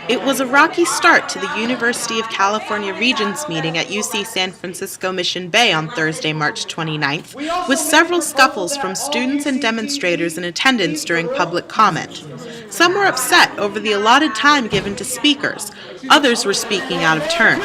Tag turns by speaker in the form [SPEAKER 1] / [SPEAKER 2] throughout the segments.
[SPEAKER 1] It was a rocky start to the University of California Regents meeting at UC San Francisco Mission Bay on Thursday, March 29th, with several scuffles from students and demonstrators in attendance during public comment. Some were upset over the allotted time given to speakers. Others were speaking out of turn.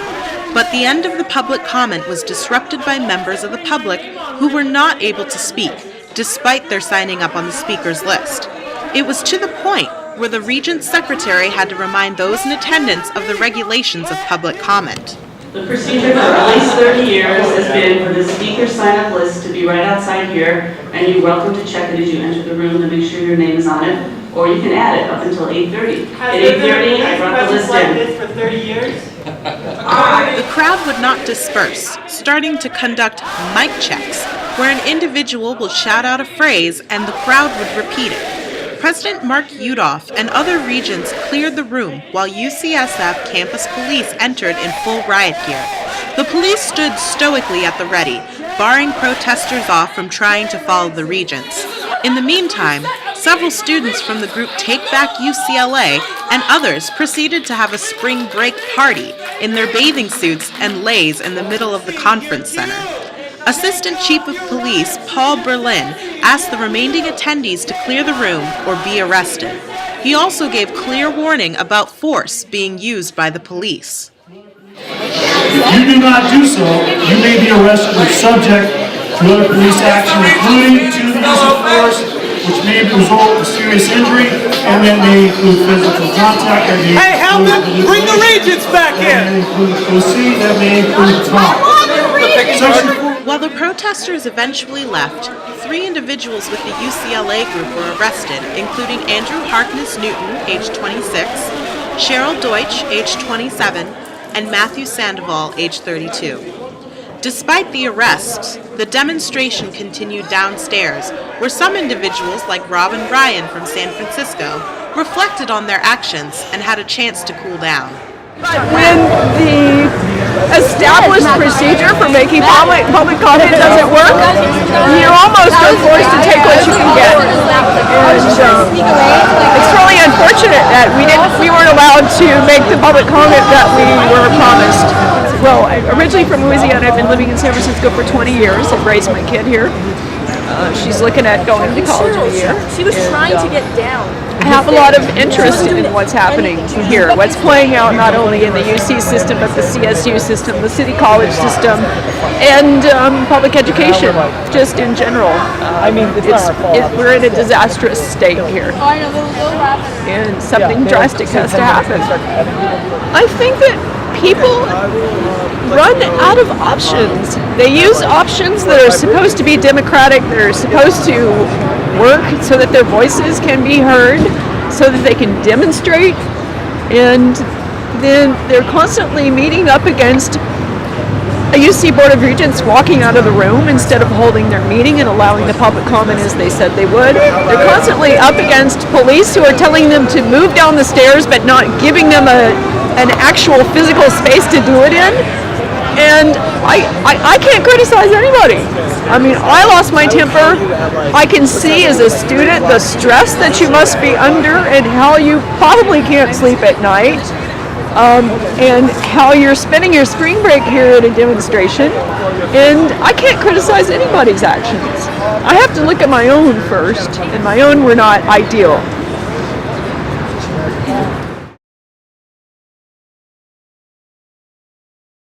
[SPEAKER 1] But the end of the public comment was disrupted by members of the public who were not able to speak, despite their signing up on the speakers list. It was to the point where the Regents secretary had to remind those in attendance of the regulations of public comment.
[SPEAKER 2] The procedure for at least 30 years has been for the speaker sign-up list to be right outside here, and you're welcome to check it as you enter the room to make sure your name is on it, or you can add it up until 8:30. At 8:30, I brought the list in.
[SPEAKER 3] This for 30 years?
[SPEAKER 1] The crowd would not disperse, starting to conduct mic checks, where an individual will shout out a phrase and the crowd would repeat it. President Mark Yudof and other regents cleared the room while UCSF campus police entered in full riot gear. The police stood stoically at the ready, barring protesters off from trying to follow the regents. In the meantime, several students from the group Take Back UCLA and others proceeded to have a spring break party in their bathing suits and leis in the middle of the conference center. Assistant Chief of Police Paul Berlin asked the remaining attendees to clear the room or be arrested. He also gave clear warning about force being used by the police.
[SPEAKER 4] If you do not do so, you may be arrested or subject to other police action, including to the use of force, which may result in serious injury, and that may include physical contact.
[SPEAKER 3] Hey, Helmut, bring the Regents back in!
[SPEAKER 4] That may include proceed, that may include talk.
[SPEAKER 1] While the protesters eventually left, 3 individuals with the UCLA group were arrested, including Andrew Harkness Newton, age 26, Cheryl Deutsch, age 27, and Matthew Sandoval, age 32. Despite the arrests, the demonstration continued downstairs, where some individuals, like Robin Ryan from San Francisco, reflected on their actions and had a chance to cool down.
[SPEAKER 5] When the established procedure for making public comment doesn't work, you almost are forced to take what you can get. And it's really unfortunate that we weren't allowed to make the public comment that we were promised. Well, originally from Louisiana, I've been living in San Francisco for 20 years. I've raised my kid here. She's looking at going to college in a year.
[SPEAKER 6] She was trying to get down.
[SPEAKER 5] I have a lot of interest in what's happening here, what's playing out not only in the UC system, but the CSU system, the city college system, and public education, just in general. We're in a disastrous state here, and something drastic has to happen. I think that people run out of options. They use options that are supposed to be democratic, that are supposed to work so that their voices can be heard, so that they can demonstrate, and then they're constantly meeting up against a UC Board of Regents walking out of the room instead of holding their meeting and allowing the public comment as they said they would. They're constantly up against police who are telling them to move down the stairs but not giving them an actual physical space to do it in. And I can't criticize anybody. I mean, I lost my temper. I can see as a student the stress that you must be under and how you probably can't sleep at night, and how you're spending your spring break here at a demonstration. And I can't criticize anybody's actions. I have to look at my own first, and my own were not ideal.